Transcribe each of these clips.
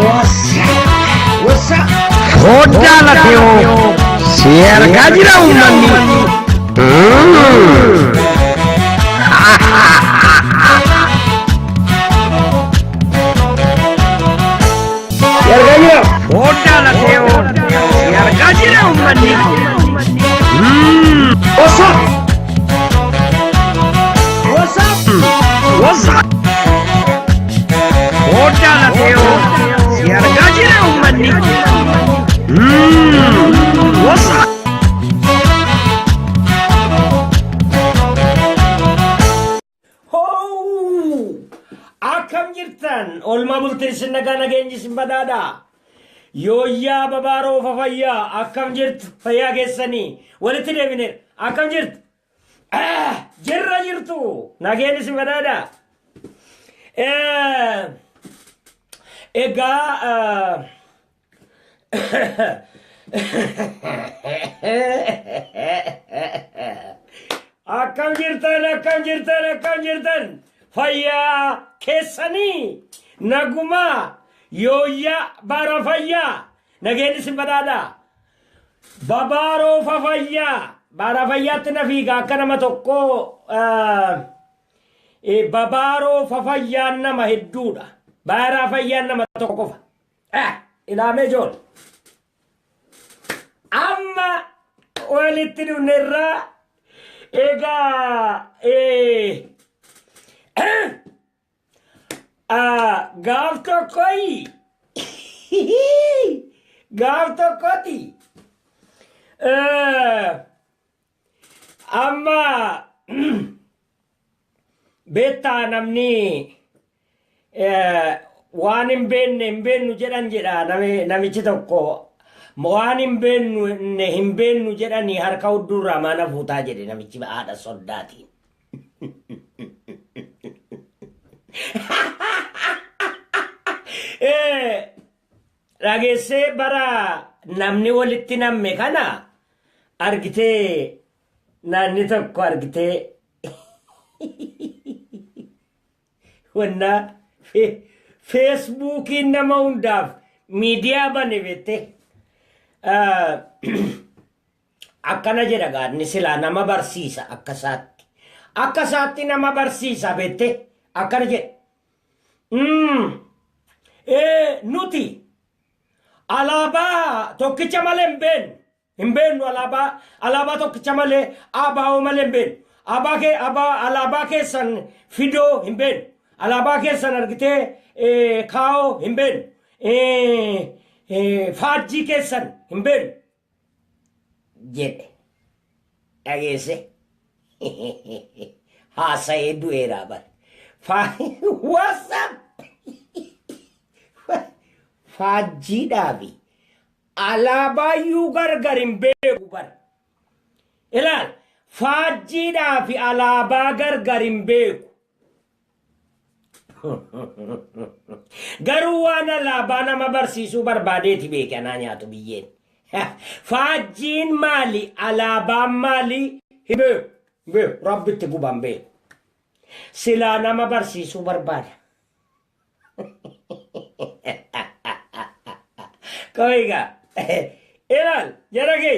What's up? Hodala teo share gajira umani. Share gajira. Hodala teo share gajira umani. What's up? What's up? What's up? Hodala teo share gajira umani. What's up? Akkam jirtan olma bulteessin nagaa nageenyisin badhaadha yooyyaa babaaroo fafayyaa akkam jirtu fayyaa keessanii walitti deebineer akkam jirtu jirra jirtu nageenyisin badhaadha egaa akkam jirtan fayyaa keessanii naguma yooyyaa bara fayyaa nageenyisin badhaadha babaaroo fafayyaa bara fayyaatti na fiiga akka nama tokko babaaroo fafayyaan nama hedduudha bara fayyaan nama tokko qofa ilaamee jool amma walitti dhufnerraa egaa gaaf tokkoti amma beektaa namni waan hin beeknu jedhan jedha namichi tokko waan hin beeknu jedhanii harka huddurraa mana fuutaa jedhe namichi haadha soddaatiin. Dhageessee bara namni walitti namme kana argitee naanni tokko argitee wanna feesbuukiin nama hundaaf miidiyaa bane beekte akkana jedha gaadni silaa nama barsiisa akka isaatti nama barsiisa beekte akkana jedha nuti alaabaa tokkicha malee hin beeknu alaabaa tokkicha malee abaa'oo malee hin beeknu alaabaa keessan fidoo hin beeknu alaabaa keessan argitee kaa'oo hin beeknu faajjii keessan hin beeknu jedhe dhageesse haasa'ee du'eeraa bare WhatsApp faajjiidhaafi alaabaayuu gargar hin beeku bara ilaal faajjiidhaafi alaabaa gargar hin beeku garuu waan alaabaa nama barsiisuu barbaadeeti beekanaa nyaatu biyyeen faajjiin maali alaabaan maali hin beeku rabbitti guban beeku silaa nama barsiisuu barbaada koiga ilal jarage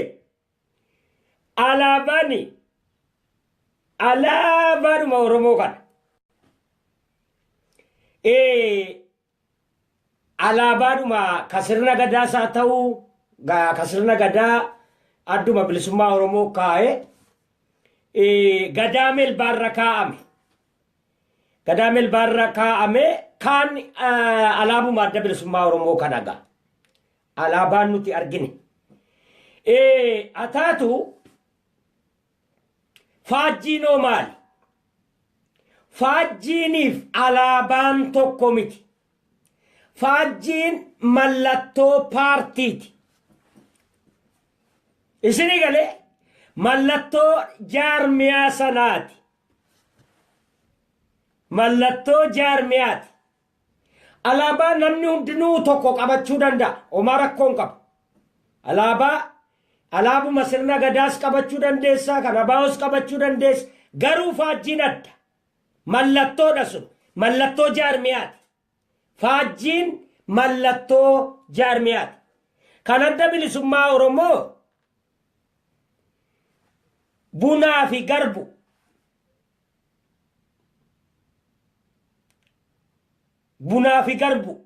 alaabaduma oromoo kana alaabaduma kasirna gadaa saa ta'uu kasirna gadaa adduma bilisummaa oromoo kaa'e gadaa melbaarra kaa'ame kaan alaabuma adda bilisummaa oromoo kanaga alaabaan nuti argine ataatu faajjiinoo maali faajjiiniif alaabaan tokko miti faajjiin mallattoo paartiiti isinii galee mallattoo jaarmiyaa sanaati mallattoo jaarmiyaati alaabaa namni hundinuu tokko qabachuu danda'a homaa rakkoon qaba alaabuma sirna gadaas qabachuu dandeessaa kan abaa'os qabachuu dandeessa garuu faajjiin adda mallattoodha sun mallattoo jaarmiyaati faajjiin mallattoo jaarmiyaati. Kan adda bilisummaa Oromoo bunaa fi garbu. Bunaa fi garbu.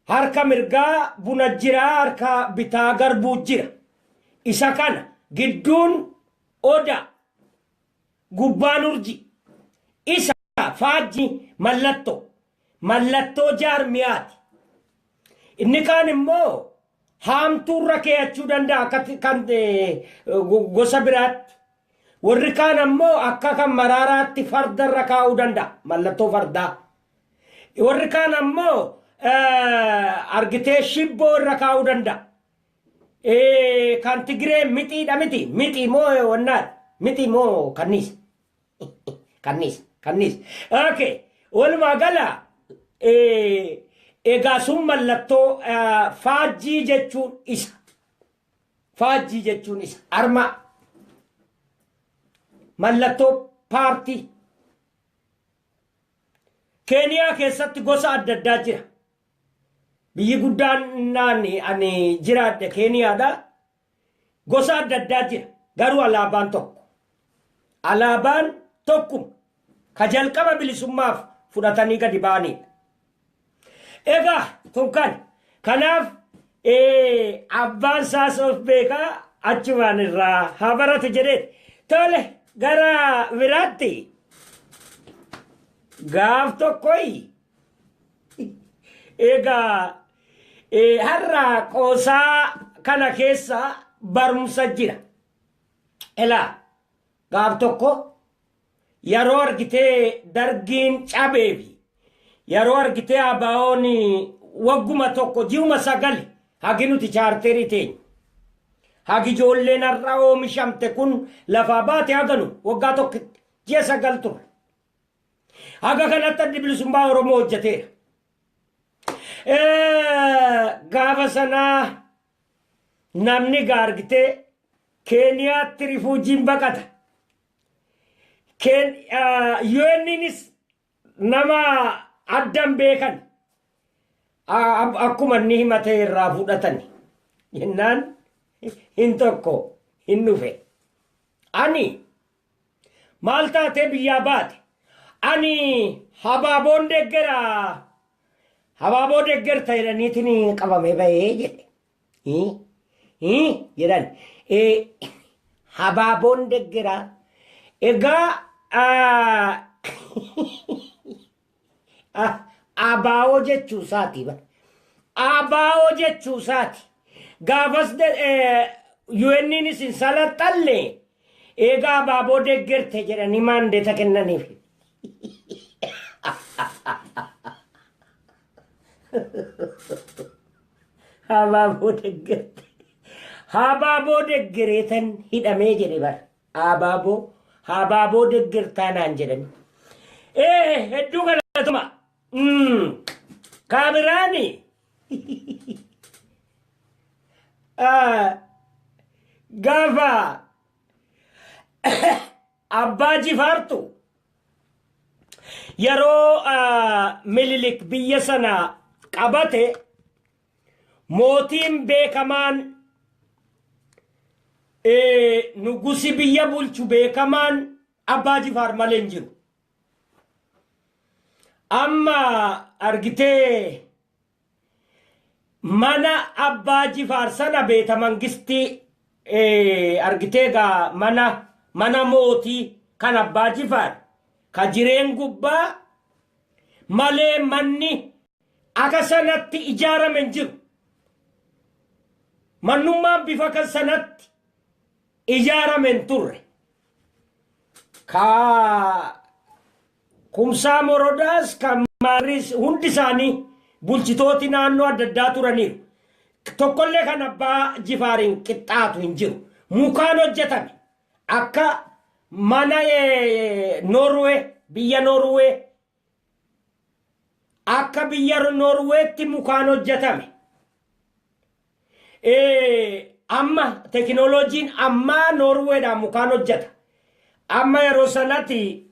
Harka mirgaa buna jira, harka bitaa garbuu jira. Isa kana gidduun oda gubbaan urji. Isa faajji mallattoo jaarmiyaati. Inni kaan immoo haamtuurra keeyachuu danda'a kan gosa biraatti. Warri kaan ammoo akka kan maraaraatti fardarra kaa'uu danda'a. Mallattoo fardaa. Warri kaan ammoo argitee shibboo irra kaa'uu danda'a. Kan Tigree mixiidha miti. Mixii moo wannaadha. Mixii moo kanniisa. Kanniisa. Okay. Walumaa gala egaa sun mallattoo faajjii jechuun isa. Faajjii jechuun isa. Armaa. Mallattoo paartii. Keeniyaa keessatti gosa adda addaa jira. Biyyi guddaan ani jiraadhe Keeniyaadha. Gosa adda addaa jira. Garuu alaabaan tokko. Alaabaan tokkuma. Ka jalqaba bilisummaaf fudhatanii gadi ba'anidha. Egaa tunkan kanaaf abbaan isaas of beekaa achumaan irraa haa baratu jedhee tole gara biraatti gaaf tokkoyi egaa har'a qoosaa kana keessa barumsa jira. Elaa gaaf tokko yeroo argitee dargiin cabeefi yeroo argitee abaawoon wagguma tokko ji'uma sagali hagi nuti chaarterii teenya. Hagi ijoolleen har'a oomishamte kun lafaa baate haganu waggaa tokko ji'a sagal ture. Haga kanatti addi bilisummaa Oromoo hojjeteera. Gaafa sanaa namni gaargitee Keeniyaatti rifuujiin baqata. UN'nis nama addan beekan akkuma inni himatee irraa fudhatan jennaan hin tokko hin dhufe. Ani maal taatee biyyaa baate? Ani habaaboon deeggaraa. Habaaboo deeggarta jedhaniitiin qabamee bahee jedhe. Jedhan. Habaaboon deeggaraa. Egaa abaawoo jechuu isaati. Abaawoo jechuu isaati. Gaafas UN'nis hin salaxxalle egaa abaaboo deeggarte jedhanii maandeeta kennaniif. Habaaboo deeggarte. Habaaboo deeggareetan hidhamee jedhe bara. Habaaboo deeggartaa naan jedhani. Hedduu galatuma. Kaabiraani. Gaafa abbaa jifaartu yeroo Minilik biyya sana qabate mootiin beekamaan nugusi biyya bulchu beekamaan abbaa jifaar malee hin jiru. Amma argitee mana abbaa jifaar sana beeta mangistii argitee gaa mana mootii kan abbaa jifaar ka jireen gubbaa malee manni akka sanatti ijaarame hin jiru. Mannummaan bifa kan sanatti ijaarame hin turre. Ka Kumsaa Morodaas kan Maaris hundi isaanii bulchitooti naannoo adda addaa turaniiru. Tokkollee kan abbaa jifaariin qixxaatu hin jiru. Mukaan hojjetame akka mana Noorwee biyya Noorwee akka biyya Noorweetti mukaan hojjetame. Amma tekinooloojiin ammaa Noorweedhaan mukaan hojjeta. Amma yeroo sanatti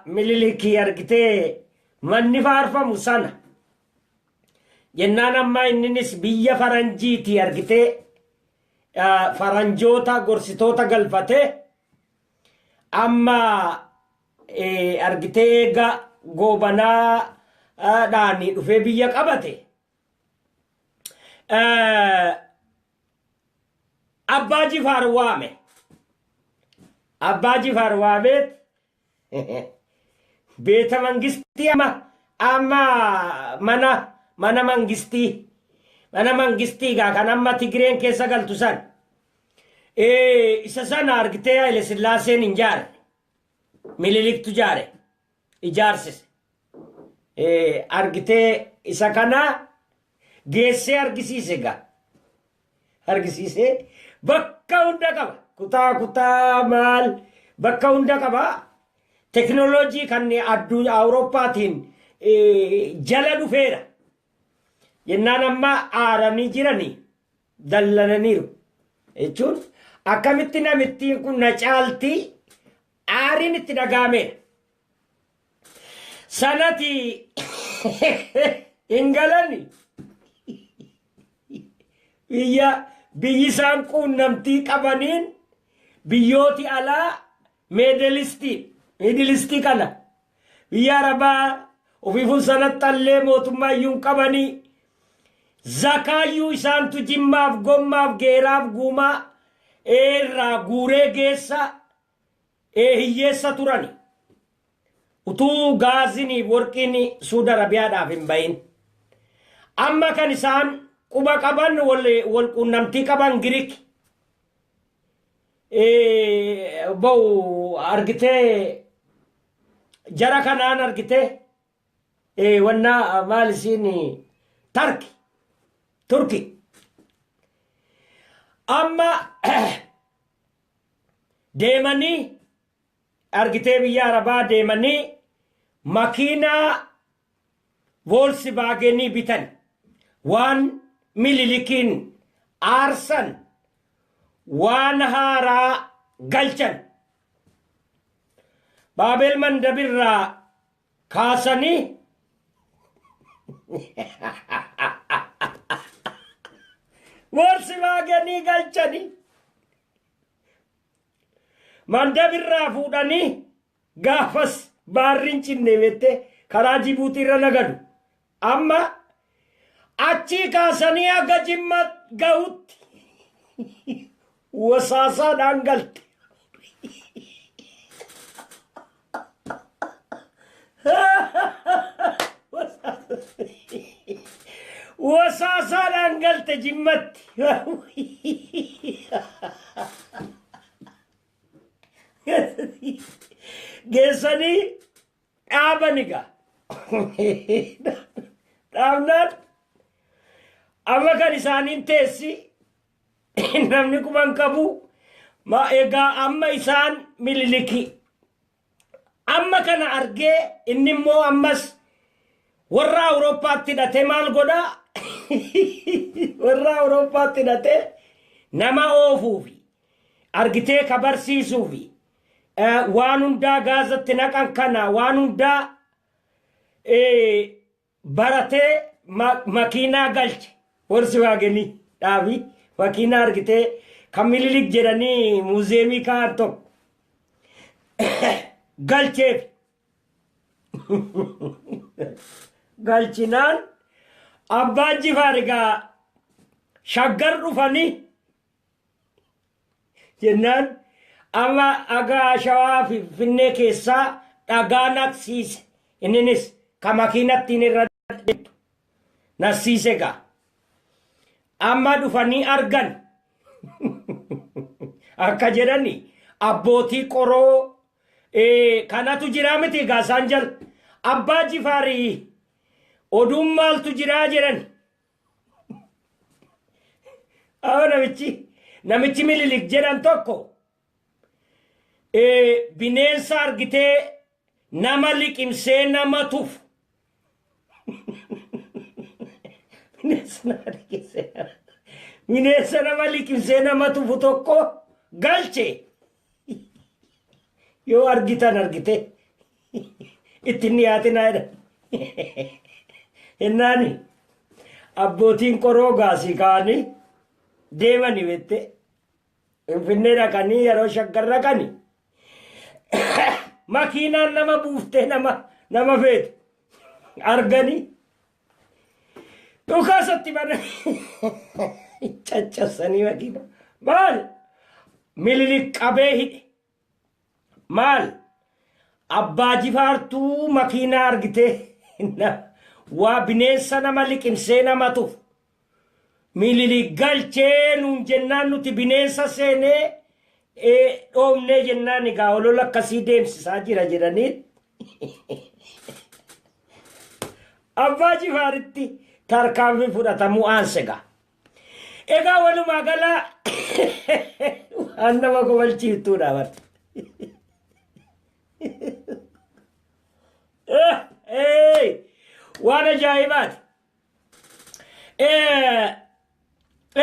mililikii argitee manni faarfamu sana jennaan amma inninis biyya faranjiiti argitee faranjoota gorsitoota galfatee amma argitee eega goobanaa dhaanii dhufee biyya qabate abbaa jifaar waame abbaa jifaar waameet beeta mangistii amma mana mangistii gaa kan amma Tigreen keessa galtu san isa sana argitee Haile Sillaaseen hin jaare Miniliktu jaare ijaarsise argitee isa kana geessee argisiise gaa argisiise bakka hunda qaba kutaa maal bakka hunda qaba teknooloojii kan addunyaa Awurooppaatiin jala dhufeera jennaan amma aaranii jiranii dallananiiru jechuun akkamitti namittiin kun na caaltii aariin itti dhagaameera sanati hin galani biyyi isaan quunnamtii qabaniin biyyooti alaa meedelistii kana biyya arabaa ofiifun sanattallee mootummaa iyyuun qabanii zakaayyuu isaantu jimmaaf gommaaf geeraaf guumaa irraa guuree geessa hiyyeessa turani utuu gaaziniif warqiin Suudi Arabiyaadhaaf hin bahin amma kan isaan quba qaban wal quunnamtii qaban Giriik ba'u argitee jara kanaan argitee wanna maal isiin turki amma deemanii argitee biyya arabaa deemanii makiinaa Volkswagenii bitan waan Minilikiin aarsan waan haaraa galchan Baabel mandabirraa kaasanii Volkswagenii galchanii mandabirraa fuudhanii gaafas baarriin cinne bette karaa Jibuutii irra nagadu amma achii kaasanii aga Jimma gahutti wasaasaadhaan galte wasaasaadhaan galte Jimmatti geessanii dhaabaniga dhaabnaan amma kan isaaniin teessi namni kuman qabu egaa amma isaan Miniliki amma kana argee inni immoo ammas warra Awurooppaatti hidhatee maal godhaa warra Awurooppaatti hidhatee nama oofuufi argitee kabarsiisuufi waan hundaa gaazatti naqan kana waan hundaa baratee makiinaa galche Volkswagenii dhaabii makiinaa argitee kan Minilik jedhanii muuzeemii kaan tokko galcheef galchinaan abbaan Jifaar egaa shaggar dhufanii jennaan amma agaa shawaa Finfinnee keessaa dhagaa naqsiise inninis ka makiinattiin irra naqsiise gaa amma dhufanii argan akka jedhani abbootii qoroo kanatu jiraa miti gaasaan jal abbaa Jifaarii oduun maaltu jiraa jedhan namichi Minilik jedhan tokko bineensa argitee nama liqimsee nama tufu bineensa nama liqimsee nama tufu tokko galche yoo argitan argite ittiin dhiyaatinaa jedhan. Innaani abbootiin qoroo gaasii ka'anii deemanii bette Finfinnee dhaqanii yeroo shaggar dhaqanii makiinaan nama buuftee nama feetu arganii dhukaasatti bana caccabsanii makiina maal Minilik qabee hidhe maal abbaa jifaartuu makiinaa argitee waa bineensa nama liqimsee nama tuuf Minilik galchee nuun jennaan nuti bineensa seenee dhoomnee jennaan egaa olola akkasii deemsisaa jira jedhanii abbaa jifaaritti tarkaanfii fudhatamuu aansega. Egaa walumaa galaa waan nama kobalchiiftuudha barta. Waan ajaa'ibaati.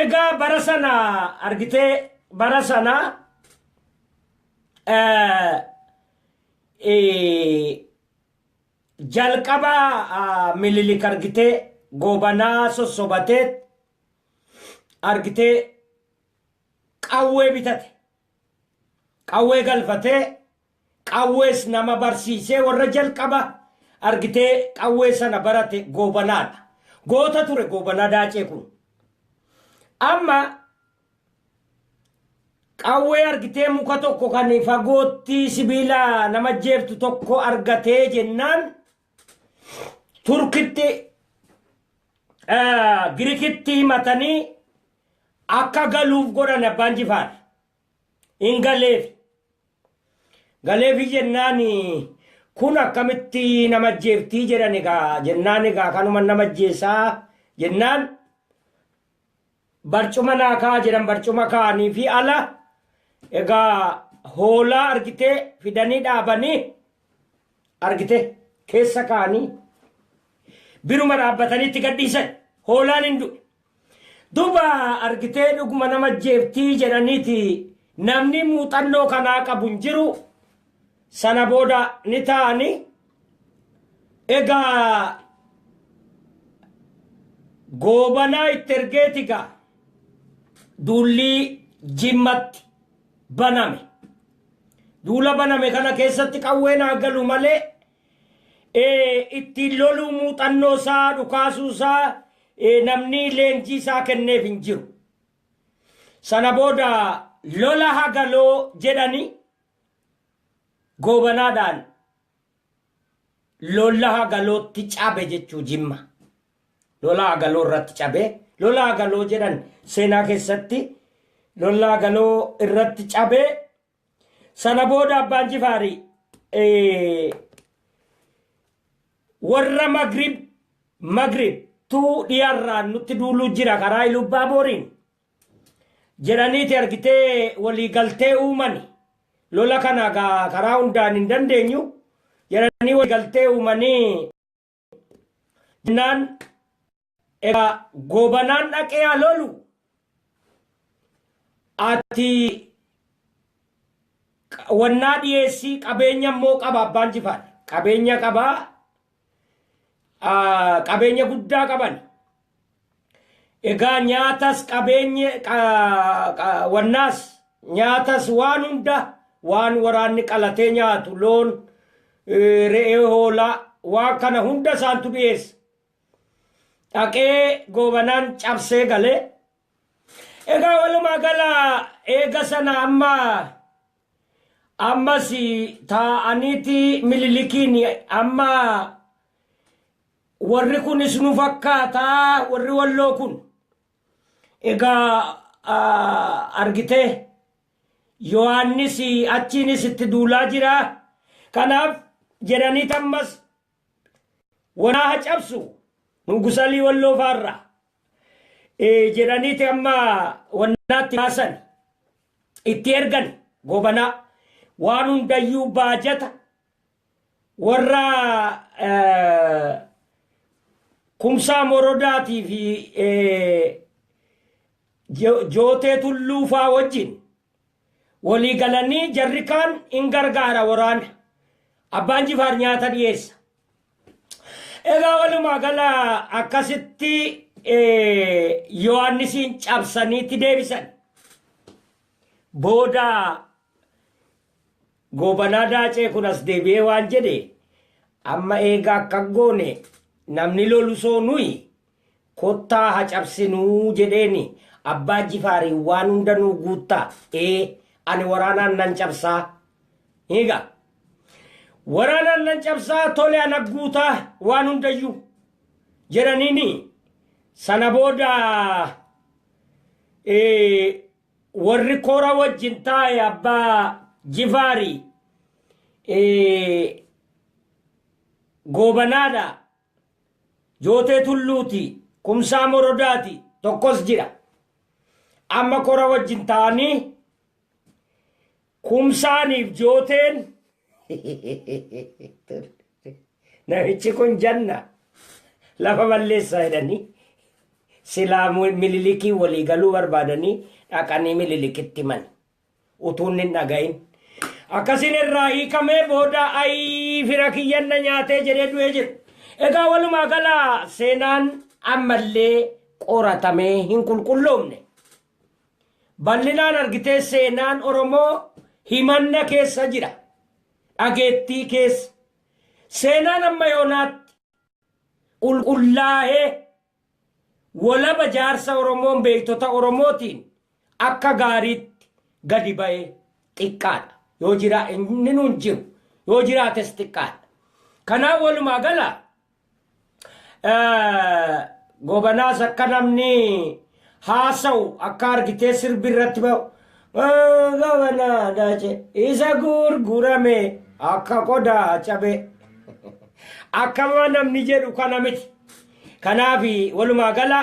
Egaa bara sana argitee bara sana jalqaba Minilik argitee goobanaa sossobatee argitee qawwee bitate qawwee galfatee qawwees nama barsiisee warra jalqaba argitee qawwee sana barate goobanaadha. Goota ture goobanaa daacee kun. Amma qawwee argitee muka tokko kan fagootti sibiila nama jeeftu tokko argatee jennaan Turkitti Girikitti himatanii akka galuuf godhan abbaan jifaar hin galeefi jennaan kun akkamitti nama jeeftii jedhan egaa jennaan egaa kanuma nama jeessaa jennaan barcuma naakaa jedhan barcuma kaanii fi ala egaa hoolaa argitee fidanii dhaabanii argitee keessa kaanii biruma dhaabbataniitti gadhiisan hoolaan hin du'e. Duba argitee dhuguma nama jeeftii jedhaniiti namni muuxannoo kanaa qabu hin jiru sana booda ni ta'anii egaa goobanaa itti ergeetigaa duullii jimmatti baname. Duula baname kana keessatti qawween haa galu malee ittiin loluu muuxannoo isaa dhukaasuu isaa namni leenjii isaa kenneef hin jiru. Sana booda lola hagaloo jedhani goobanaadhaan lola hagalootti cabe jechuu jimma. Lola hagaloo irratti cabe. Lola hagaloo jedhan seenaa keessatti lola hagaloo irratti cabe. Sana booda abbaan jifaari warra Magrib tuu dhiyaarraan nutti duuluu jira karaa Ilubbaa Booriin jedhaniiti argitee walii galtee uumani lola kana karaa hundaan hin dandeenyu jedhanii walii galtee uumanii jennaan egaa goobanaan dhaqee haa lolu ati wannaa dhiyeessii qabeenya immoo qaba abbaan jifaar qabeenya qabaa qabeenya guddaa qaban egaa nyaatas qabeenya wannaas nyaatas waan hunda waan waraanni qalatee nyaatu loon re'ee hoolaa waan kana hunda isaantu dhiyeessa dhaqee goobanaan cabsee galee egaa walumaa gala eega sana ammas taa'aniiti Minilikiin amma warri kunis nu fakkaataa warri walloo kun egaa argitee Yohaannis achiinis itti duulaa jira kanaaf jedhaniit ammas wanaa haa cabsu nugusalii walloo faarra jedhaniiti amma wannaatti baasan itti ergan goobanaa waan hundayyuu baajata warra Kumsaa Morodaatii fi Jootee Tulluufaa wajjin walii galanii jarri kaan hin gargaara waraana abbaan Jifaar nyaata dhiyeessa. Egaa walumaa gala akkasitti Yohaannisiin cabsaniitti deebisan. Booda goobanaa daacee kun as deebi'ee waan jedhe amma eegaa akka goone namni lolusoo nuyi kottaa haa cabsinuu jedheeni abbaan Jifaarii waan hundanuu guuttaa ani waraanaan nan cabsaa. Egaa waraanaan nan cabsaa tole ana guutaa waan hundayyuu jedhaniini sana booda warri koora wajjin taa'e abbaa Jifaarii goobanaadha jootee tulluuti kumsaa morodaati tokkos jira amma koora wajjin taa'anii kumsaaniif jooteen namichi kun janna lafa balleessaa jedhanii silaa mililikii walii galuu barbaadanii dhaqanii mililikitti himan utuun hin dhagahin akkasin irraa hiikamee booda ayii fira kiyyanna nyaatee jedhee du'ee jiru. Egaa walumaa gala seenaan ammallee qoratamee hin qulqulloomne. Bal'inaan argitee seenaan Oromoo himanna keessa jira. Dhageettii keessa. Seenaan amma yoonaatti qulqullaa'ee walaba jaarsa Oromoon beektota Oromootiin akka gaariitti gadi ba'ee xiqqaadha. Yoo jira inni nuun jiru yoo jiraates xiqqaadha. Kanaaf walumaa gala goobanaas akka namni haasa'u akka argitee sirbi irratti ba'u goobanaa daacee isa gurgurame akka qodaa cabe akkama namni jedhu kana miti. Kanaaf walumaa gala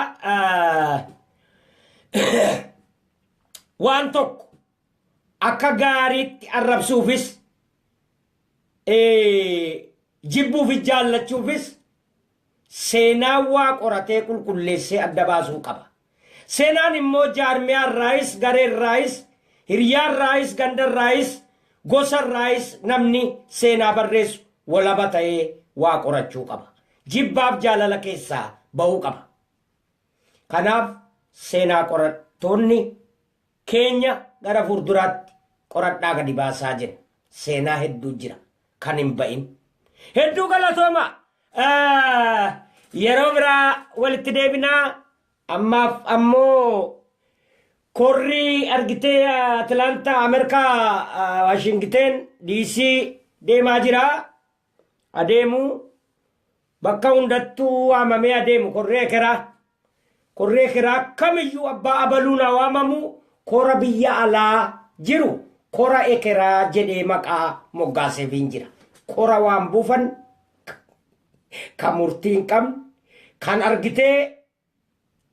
waan tokko akka gaariitti arrabsuufis jibbuufi jaallachuufis seenaan waa qoratee qulqulleessee adda baasuu qaba. Seenaan immoo jaarmiyaarraayis gareerraayis hiriyaarraayis gandarraayis gosarraayis namni seenaa barreessu walaba ta'ee waa qorachuu qaba. Jibbaaf jaalala keessaa bahuu qaba. Kanaaf seenaa qorattoonni keenya gara fuulduraatti qoradhaa gadi baasaa jira. Seenaa hedduu jira kan hin ba'in. Hedduu galatooma. Yeroo biraa walitti deebinaa ammaaf ammoo korri argitee Atlanta Ameerikaa Washington DC deemaa jira. Adeemuu bakka hundattuu waamamee adeemu korree kiraa. Korree kiraa kamiyyuu abbaa abaluun waamamu kora biyya alaa jiru kora ekeraa jedhee maqaa moggaaseefiin jira. Kora waan buufan kan murtii hin qabne kan argitee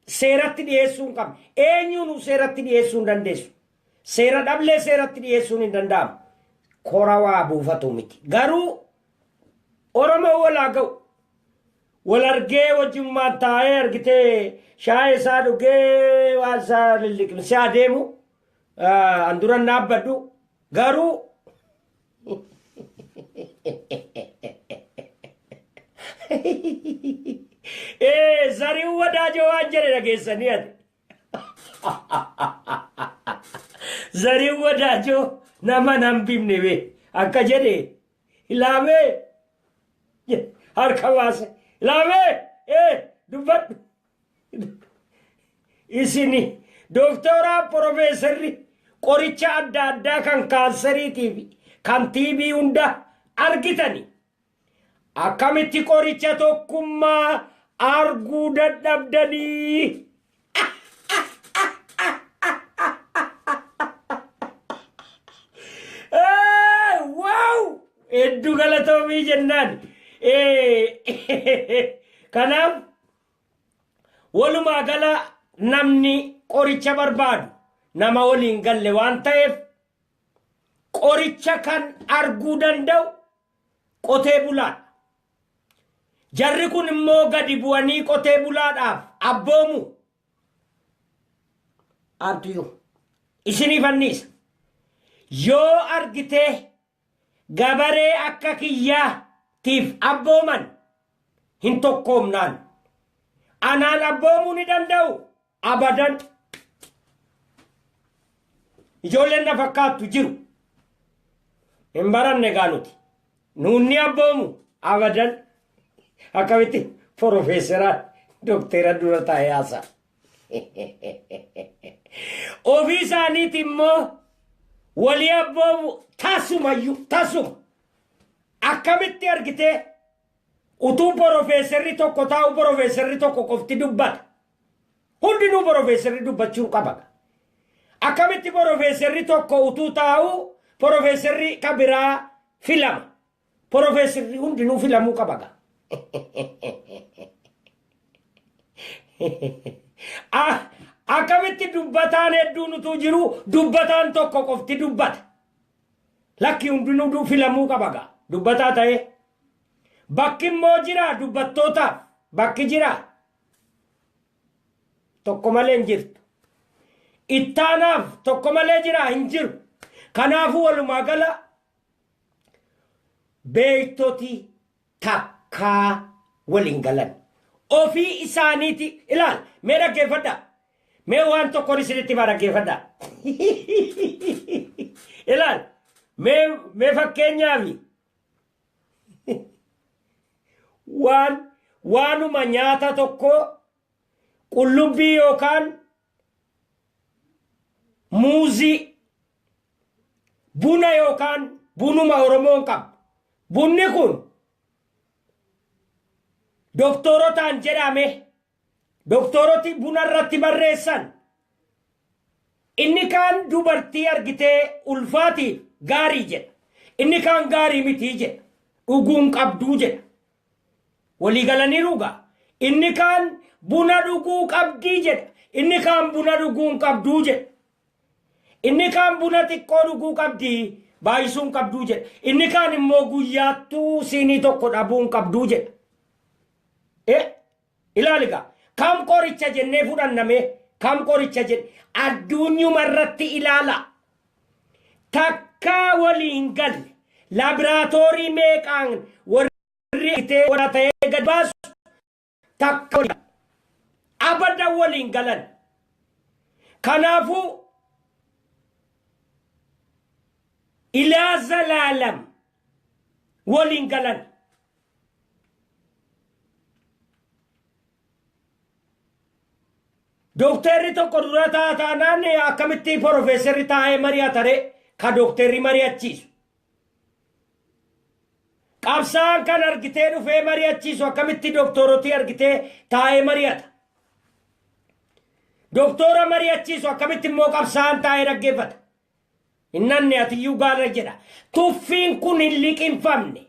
seeratti dhiyeessuu hin qabne eenyuun seeratti dhiyeessuu hin dandeessu. Seera dhablee seeratti dhiyeessuun hin danda'amu. Kora waa buufatu miti. Garuu Oromoo walaa ga'u wal argee wajjummaan taa'ee argitee shaayii isaa dhugee waan isaa lilliqimsee adeemu an duran dhaabbadhu garuu Zariin Wadaajoo waan jedhe dhageessanii ati. Zariin Wadaajoo nama nan bifne bee akka jedhe ilaamee harka baase ilaamee dubbadhu. Isini doktora profeesarri qoricha adda addaa kan kaansariitiif kan tiibii hunda argitani. Akkamitti qoricha tokkummaa arguu dadhabdanii. Wow! Hedduu galatoomii jennaan. Kanaaf walumaa gala namni qoricha barbaadu nama waliin galle waan ta'eef qoricha kan arguu danda'u qotee bulaadha. Jarri kun immoo gadi bu'anii qotee bulaadhaaf abboomu. Abdiyu isiniif anniisa yoo argitee gabaree akka kiyyaatiif abbooman hin tokkoomnaan. Anaan abboomuu ni danda'u abadan. Ijoolleen na fakkaattu jiru. Hin baranne gaanuti. Nuunni abboomu abadan. Akkamitti Profeeseraan Doktera dura taa'ee haasa'a. Ofii isaaniiti immoo walii abboomu tasuma. Akkamitti argitee utuu Profeeserri tokko taa'u Profeeserri tokko qofti dubbata. Hundinuu Profeeserri dubbachuu qaba. Akkamitti Profeeserri tokko utuu taa'u Profeeserri kabiraa filama. Profeeserri hundinuu filamuu qaba. Akkamitti dubbataan hedduun utuu jiru dubbataan tokko qofti dubbata. Lakki hundinuu filamuu qaba. Dubbataa ta'e. Bakki immoo jira dubbattootaaf. Bakki jira. Tokko malee hin jirtu. Ittaanaaf tokko malee jira hin jiru. Kanaafuu walumaa gala beektoti takkaa waliin galan. Ofii isaaniiti ilaal mee dhaggeeffadha. Mee waan tokkoon isinitti maa dhaggeeffadha. Ilaal mee fakkeenyaafi waanuma nyaata tokko qullubbii yookaan muuzii buna yookaan bunuma Oromoon qabu. Bunni kun doktorotaan jedhame. Doktoroti buna irratti barreessan. Inni kaan dubartii argitee ulfaatiif gaarii jedha. Inni kaan gaarii mitii jedha. Dhuguun qabduu jedha. Walii galanii dhugaa. Inni kaan buna dhuguu qabdii jedha. Inni kaan buna dhuguun qabduu jedha. Inni kaan buna xiqqoo dhuguu qabdii baay'isuun qabduu jedha. Inni kaan immoo guyyaattuu siinii tokko dhabuun qabduu jedha. Ilaaligaa. Kam qoricha jennee fudhanname kam qoricha jenne addunyuma irratti ilaala. Takkaa waliin galle laaboraatoorii meeqaan warri itee wara ta'ee gad baasu takka abadan waliin galan. Kanaafuu ilaa zalaalam waliin galan. Dokterri tokko dura taataanaan akkamitti Profeeserri taa'ee mari'atare ka dokterri mari'achiisu. Qabsaan kan argitee dhufee mari'achiisu akkamitti doktorotii argitee taa'ee mari'ata. Doktora mari'achiisu akkamitti immoo qabsaan taa'ee dhaggeeffata. Innanni atiyyuu gaara jedha. Tuffiin kun hin liqinfamne.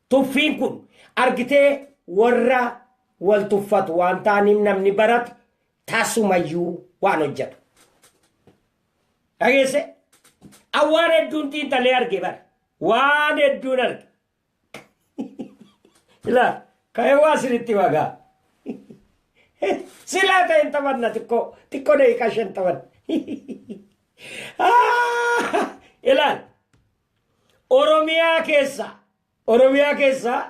Tuffiin kun argitee warra wal tuffatu waan ta'aniif namni barate. Tasumayyuu waan hojjetu. Dhageesse? Waan hedduun xiinxalee arge bara. Waan hedduun arge. Ilaa ka'ee waa sinitti wagaa. Silaa ta'een taphanna xiqqoo daqiiqaa 5 taphanna. Ilaal Oromiyaa keessa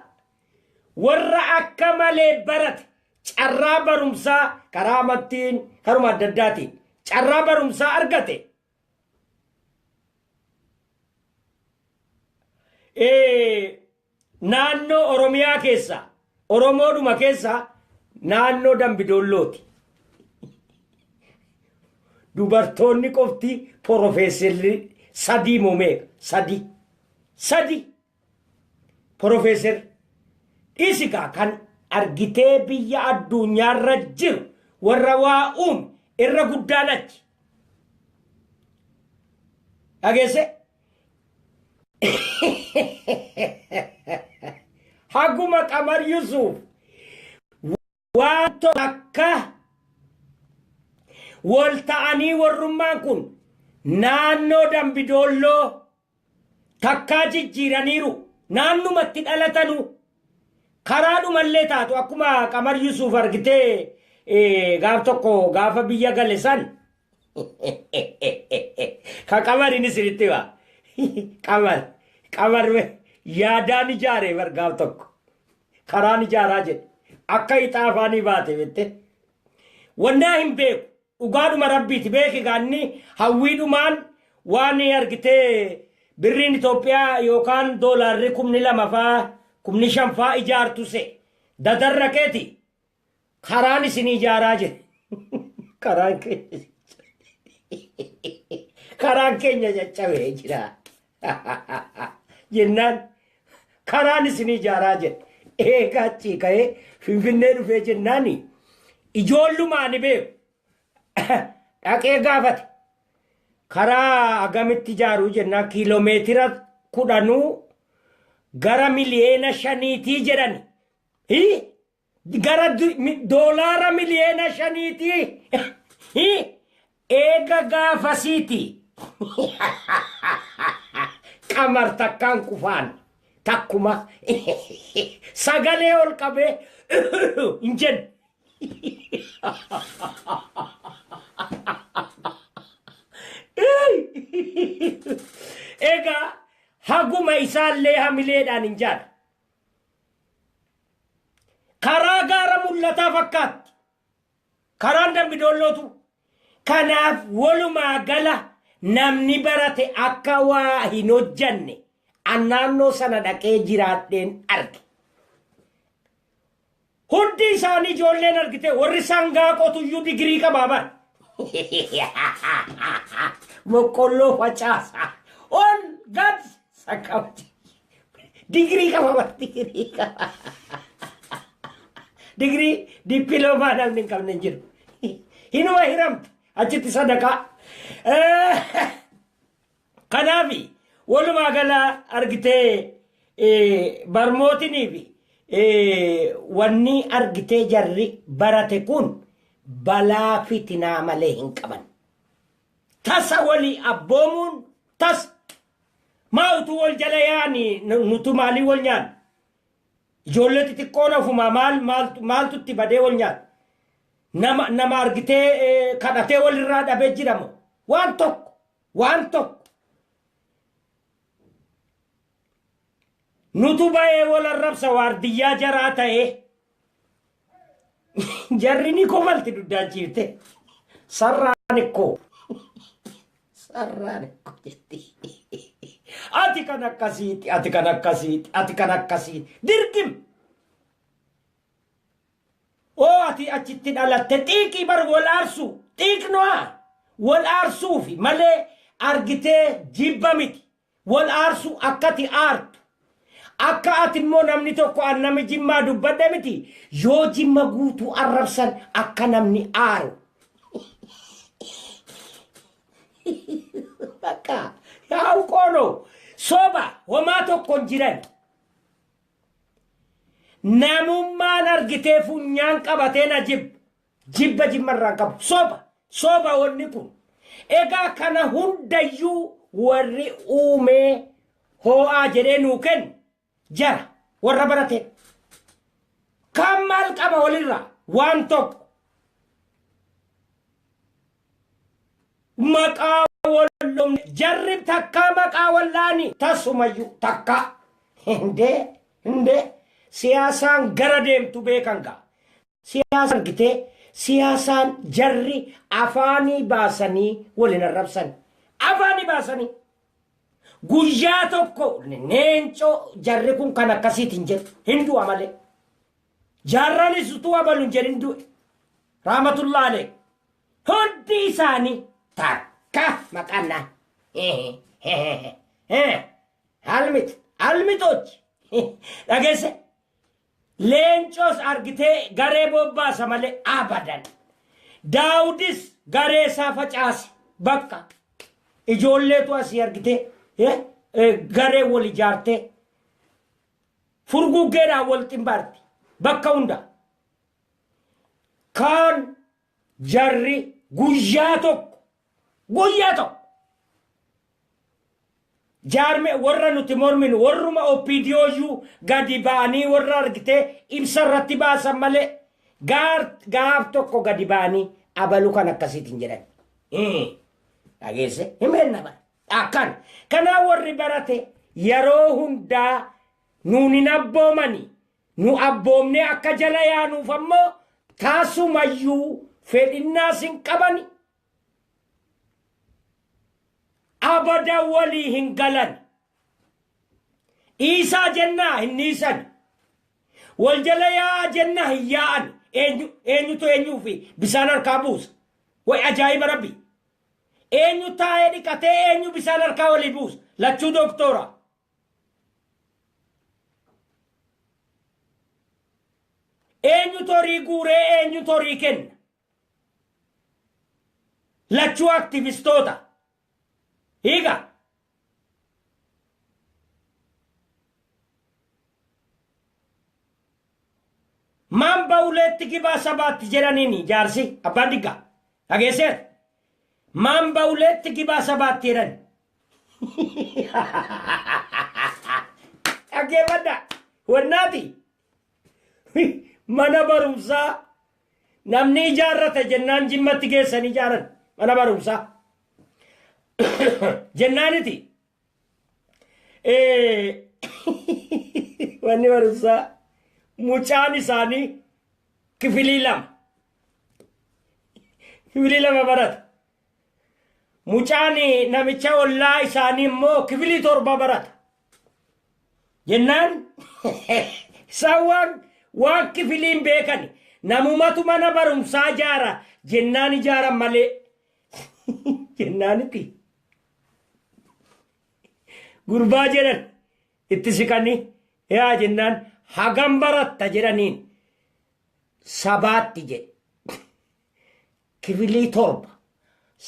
warra akka malee barate. Carraa barumsaa karaa amantiin karuma adda addaatiin carraa barumsaa argate. Naannoo Oromiyaa keessa Oromoodhuma keessa naannoo Dambidoollooti. Dubartoonni qofti Profeeserri sadii muumeeqa sadi Profeeser dhisikaa kan argitee biyya addunyaarra jiru warra waa irra guddaan achi. Dhageesse? Haguma Qamar Yusuf waan takka wal ta'anii warrummaan kun naannoo Dambidoolloo takkaa jijjiiraniiru naannumatti dhalatanu. Karaadhumallee taatu akkuma Qamar Yusuf argitee gaaf tokko gaafa biyya gale san ka Qamariin isinitti waa qabarwe yaadaan ijaare bargaaf tokko karaan ijaaraa jedhe akka ixaafaanii baate bette wannaa hin beeku dhugaadhuma rabbiiti beeki gaanni hawwiidhumaan waan argitee birriin Itoophiyaa yookaan doolaarri 2,000 faa 5,000 faa ijaartu se dadarrakeeti karaan isin ijaaraa jedhe karaan keenya caccabee jira jennaan karaan isin ijaaraa jedhe eegaa achii ka'ee Finfinnee dhufee jennaani ijoollumaan beeku dhaqee gaafate karaa agamitti ijaaruu jennaan kiiloomeetira 10 gara miliyeena 5 jedhan gara doolaara miliyeena 5 eega gaafasiiti qamar takkaan kufaan takkuma sagalee ol qabee hin jedhu egaa haguma isaallee hamileedhaan hin jaadha karaa gaara mul'ataa fakkaatti karaan Dambidollootu kanaaf walumaa gala namni barate akka waa hin hojjanne annaannoo sana dhaqee jiraadheen arge hundi isaanii ijoolleen argite warri sangaa qotuyyuu digirii qabaaban boqqolloo facaasa on gad sakkaawti digirii qabaaban digirii dippiloomaa namni hin qabne hin jiru hinuma hiramte achitti sadaqaa kanaafi walumaa gala argitee barmootinii fi wanni argitee jarri barate kun balaa fitinaa malee hin qaban tasa walii abboomuun tas maa utuu wal jala yaani nutu maalii wal nyaan ijoollee xixiqqoon ofumaa maaltu itti badee wal nyaan nama argitee kadhatee walirraa dhabee jiramu waan tokko nutu ba'ee wal arrabsa waardiyyaa jaraa ta'ee jarri ni kofalti duddaan ciifte sarraan ikkoo jetti ati kan akkasiiti dirqim oo ati achitti dhalatte xiiqii bar wal aarsu xiiqnoa wal aarsuufi malee argitee jibba miti wal aarsu akkati aartu akka ati immoo namni tokko annami jimmaa dubbadde miti yoo jimma guutuu arrabsan akka namni aaru bakka yaa uqoono soba homaa tokkon jiran namummaan argitee funyaan qabatee na jibba jimmarraan qabu soba wanni kun egaa kana hundayyuu warri uumee hoo'aa jedhee nuu kennu jara warra barate kan maal qaba walirra waan tokko maqaa wallomne jarrib takkaa maqaa wallaani tasumayyuu takka hinde siyaasaan gara deemtu beekan gaa siyaasaan gitee siyaasaan jarri afaanii baasanii walin arrabsan afaanii baasanii guyyaa tokko neencoo jarri kun kan akkasiitiin jedhu hin du'a malee jaarranis utuu abalu hin jedhin du'e raamatullaa alee hundi isaanii takka maqannaa almitochi dhageesse leencoos argitee garee bobbaasa malee abadan daawudis garee isaa facaase bakka ijoolleetu asii argitee garee wal ijaartee furguggeedhaan wal ximbaarti bakka hunda kaan jarri guyyaa tokko jaarme warra nuti morminu warruma opidiyooyyuu gadi ba'anii warra argitee ibsarratti baasan malee gaaf tokko gadi ba'anii abalu kan akkasiitiin jedhan dhageesse himeenna bara akkan kanaa warri barate yeroo hundaa nuun hin abboomani nu abboomne akka jala yaanuuf ammoo taasumayyuu fedhinnaas hin qabani abada walii hin galan dhiisaa jennaa hin dhiisan wal jala yaa jennaa hin yaa'an eenyutu eenyuufi bisaan harkaa buusa way ajaa'iba rabbi eenyu taa'ee dhiqatee eenyu bisaan harkaa walii buusa lachuu doktora eenyu torii guuree eenyu torii kenna lachuu aktivistoota higa mamba uletti kibaa sabaatti jedhaniini jaarsi abbaan digga dhageesseet mamba uletti kibaa sabaatti jedhan dhageeffadha wannaati mana barumsaa namni ijaarrate jennaan jimmatti geessan ijaaran mana barumsaa jennaaniti wanni barumsaa mucaan isaanii kifilii lama barata mucaan namicha ollaa isaanii immoo kifilii 7 barata jennaan isaan waan kifiliin beekani namumatu mana barumsaa ijaara jennaan ijaaran malee jennaaniti gurbaa jedhan itti siqanii yaa jennaan hagam baratta jedhaniin 7 jedhe kifilii 7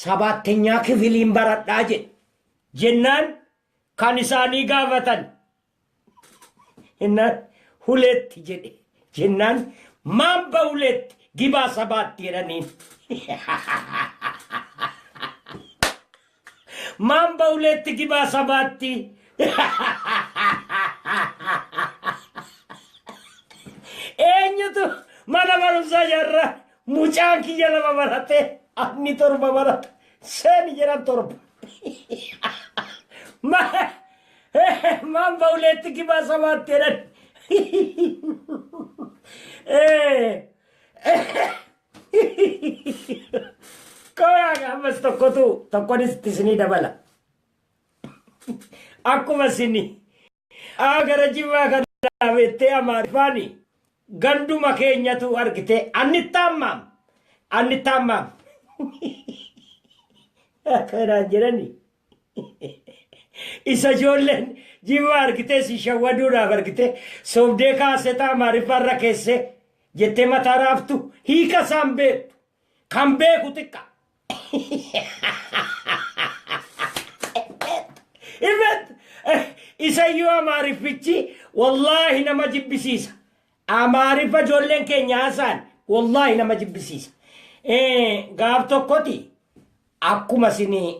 7ኛው kifiliin baradhaa jedhe jennaan kan isaanii gaafatan jennaan 2 jedhe jennaan mamba 2 gibaa 7 jedhaniin mamba 2 gibaa 7 eenyutu mana barumsaa jarra mucaan kiyya 2 barate ani 7 barate seeni jedhan 7 mamba 2 gibaa 7 jedhan kaya ammas tokkonis isinii dabala akkuma sini agara jimaa kan dhaabette amaarifaani ganduma keenyatu argite anni tammam akkanaan jedhani isa ijoolleen jimaa argite si shawwaduudhaaf argite sobdee kaaseta amaarifaarra keesse jettee mataa raaftu hiika isaan beektu kan beeku xiqqa imet isayyuu amaarifichi wallaahi nama jibbisiisa amaarifa ijoolleen keenya haasaan wallaahi nama jibbisiisa gaaf tokkoti akkuma sinii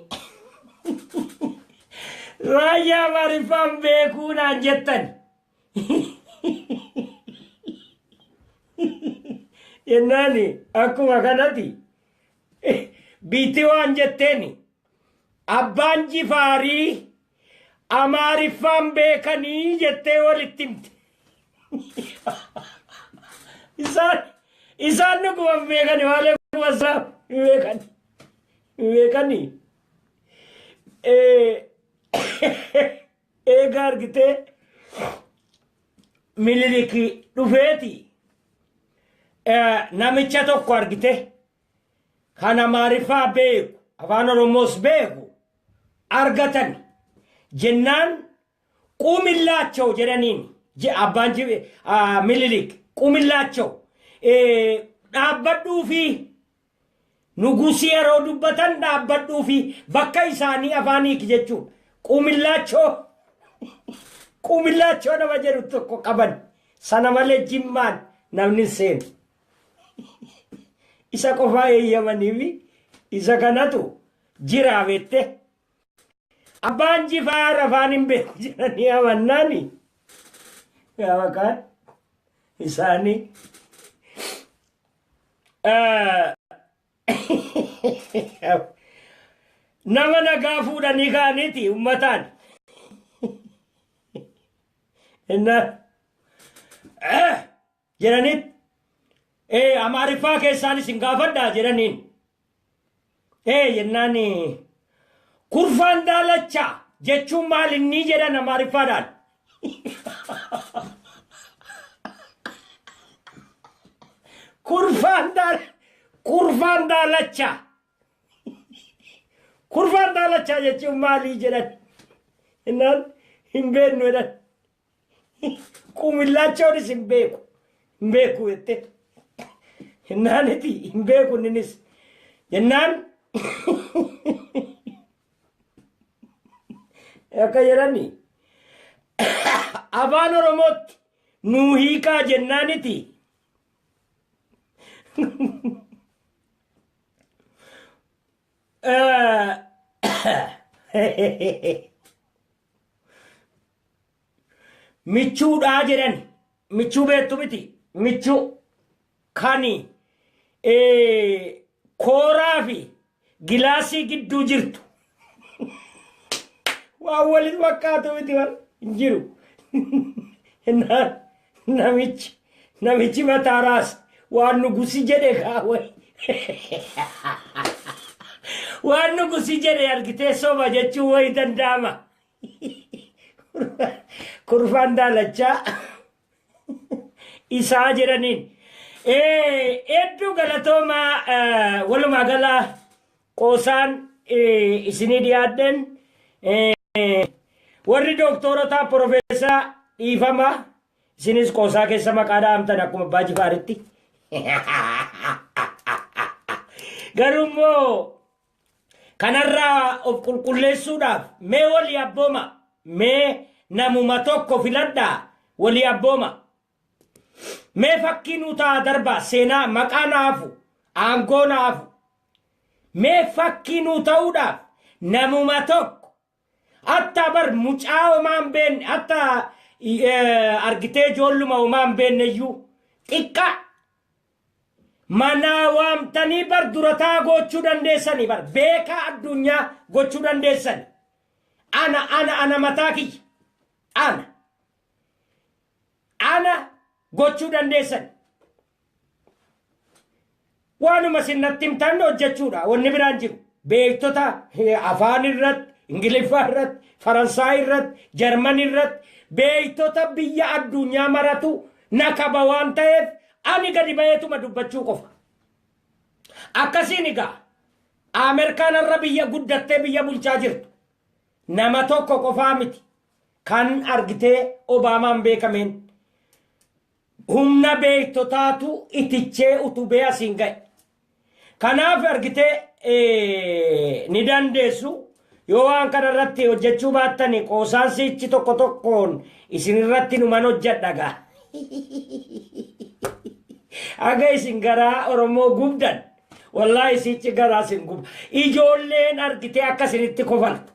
raayyaa amaarifaan beekuu naan jettan jennaani akkuma kanati biitti waan jetteeni abbaan jifaarii amaariffaan beekanii jettee walitti himte isaan dhuguma beekani maalee kumasaa beekani eega argitee Miniliki dhufeeti namicha tokko argite kan amaariffaa beeku afaan oromoos beeku argatan jennaan qumillaachoo jedhaniin abbaan Minilik qumillaachoo dhaabbadhuu fi nugusii yeroo dubbatan dhaabbadhuu fi bakka isaanii afaaniik jechuun qumillaachoo nama jedhu tokko qaban sana malee jimmaan namni seenu isa qofaa eeyyamaniifi isa kanatu jira beette abbaan jifaar afaan hin beeku jedhanii amannaani gaafa kaan isaanii nama nagaa fuudhanii kaaniiti ummataan Innaan jedhanit Amaariffaa keessaanis hin gaafadhaa jedhaniin. Jennaan kurfaan daalachaa jechuun maal inni jedhan Amaariffaadhaan. Kurfaan daalachaa. Kurfaan daalachaa jechuun maalii jedhan. Innaan hin beeknu jedhan. Qumillaachonis hin beeku. Hin beeku jettee. Hinnaaniti hin beeku innis. Jennaan akka jedhani afaan Oromootti nuu hiikaa jennaaniti. Michuudhaa jedhan. Michuu beektu miti. Michuu kani kooraa fi gilaasii gidduu jirtu. Waan waliin fakkaatu miti hin jiru. Namichi mataa raas waan nugusi jedhe kaawwe. Waan nugusi jedhe argitee soba jechuun wayii danda'ama. Kurfaan daalachaa isaa jedhaniin. Hedduu galatoomaa walumaa galaa qoosaan isinii dhiyaadden warri doktorotaa profeesaa dhiifama isinis qoosaa keessa maqaa dhaamtan akkuma abbaa Jifaaritti. Garummoo kanarraa of qulqulleessuudhaaf mee walii abbooma mee namuma tokko filadhaa walii abbooma. Mee fakkii nuu ta'a darbaa seenaa maqaa naafu aangoo naafu. Mee fakkii nuu ta'uudhaaf namuma tokko hatta bar mucaa homaan beenne hatta argitee ijoolluma homaan beenne iyyuu xiqqaa manaa waamtanii bar durataa gochuu dandeessanii bar beekaa addunyaa gochuu dandeessani. Ana mataa kiyya ana gochuu dandeessan. Waanuma sinnatti himtan hojjechuudha. Wanni biraan jiru beektota afaan irratti, Ingiliffaa irratti, Faransaay irratti, Jarman irratti beektota biyya addunyaa maratu nakaba waan ta'eef ani gadi bayeetuma dubbachuu qofa. Akkasiin egaa Ameerikaan irra biyya guddattee biyya bulchaa jirtu nama tokko qofaa miti kan argitee Obaamaan beekameen. Humna beektotaatu itichee utubee asiin ga'e. Kanaaf argitee ni dandeessu yoo waan kana irratti hojjechuu baattani qoosaan sichi tokko tokkoon isin irratti numan hojjedhagaa. Aga isin garaa Oromoo gubdan wallaahi sichi garaa isin gubda. Ijoolleen argitee akka isinitti kofaltu.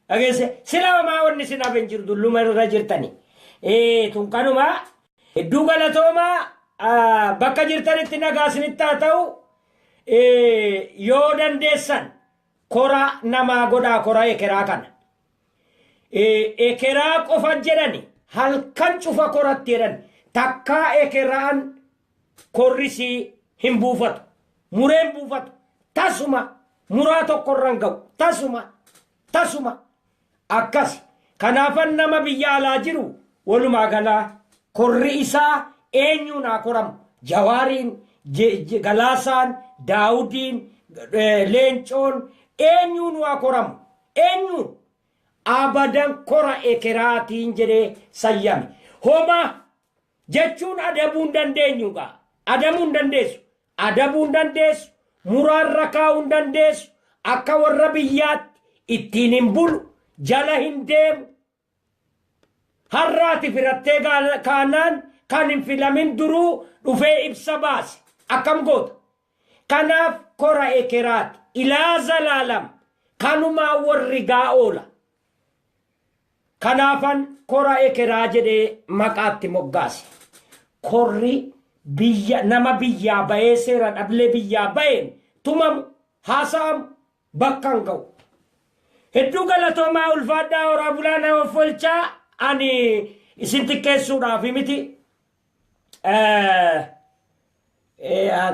Dhageesse sila homaa wanni isin hafen jiru dulluma irra jirtani. Tunkanumaa hedduu galatoomaa bakka jirtanitti nagaa isinitti haa ta'u yoo dandeessan kora namaa godhaa kora ekeraa kana. Ekeraa qofa jedhani halkan cufa koratti jedhan takkaa ekeraan korrisii hin buufatu mureen buufatu tasuma muraa tokkorran ga'u tasuma akkas. Kanaafan nama biyya alaa jiru walumaa galaa korri isaa eenyuun haa koramu. Jawaariin, Galaasaan, Daawudiin, Leencoon eenyuun haa koramu. Eenyuun abadan kora ekeraatiin jedhee sayyame. Homa jechuun adabuu hin dandeenyu gaa. Adabuu hin dandeessu. Adabuu hin dandeessu. Muraan rakaa'uu hin dandeessu. Akka warra biyyaatti ittiin hin bulu. Jala hin deemu. Harraati firattee kaanaan kan hin filamin duruu dhufee ibsa baase. Akkam goota. Kanaaf kora ekeraati. Ilaa zalaalam. Kanumaa warri gaa oola. Kanaafan kora ekeraa jedhee maqaatti moggaase. Korri nama biyyaa bahee seera dhablee biyyaa baheen tumamu haasa'amu bakka hin ga'u. Hedduu galatoomaa ulfaadhaa horaa bulaana of oolchaa ani isin xiqqeessuudhaaf miti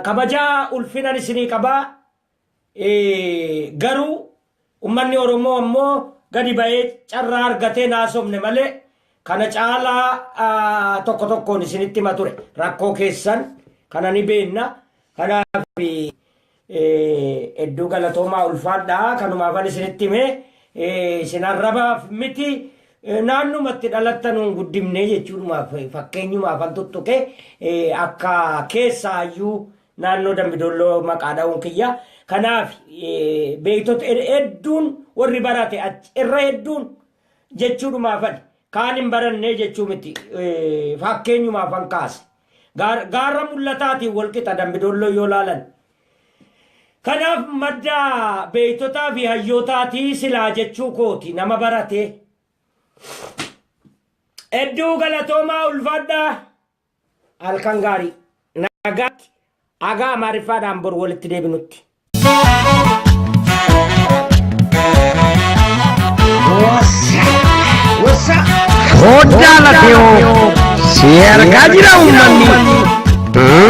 kabajaa ulfinan isinii qabaa garuu ummanni Oromoo ammoo gadi ba'ee carraa argatee naasofne malee kana caalaa tokko tokkoon isinitti hima ture rakkoo keessan kana ni beenna kanaaf hedduu galatoomaa ulfaadhaa kanumaafan isinitti hime isin arrabaaf miti naannumatti dhalattanuun guddimne jechuudhumaaf fakkeenyumaafan tuttuqe akka keessaayyuu naannoo Dambidolloo maqaa dha'uun kiyya kanaaf beektota hedduun warri barate irra hedduun jechuudhumaafan kaan hin baranne jechuu miti fakkeenyumaafan kaase gaarra mul'ataatiin walqixa Dambidolloo yoo laalan kanaaf madda beektotaa fi hayyootaatii silaa jechuu kooti nama barate hedduu galatoomaa ulfaadhaa halkan gaarii nagaatti agaa amaariffaadhaan bor walitti deebinutti. Hoddaa lafeoo si argaa jira uummanni.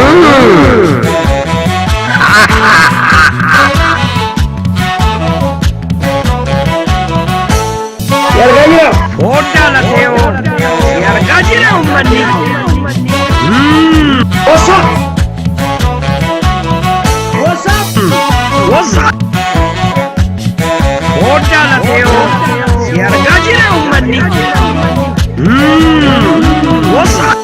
Hoddaa lafeoo si argaa jira uummanni. Hoddaa lafeoo si argaa jira uummanni. What's up?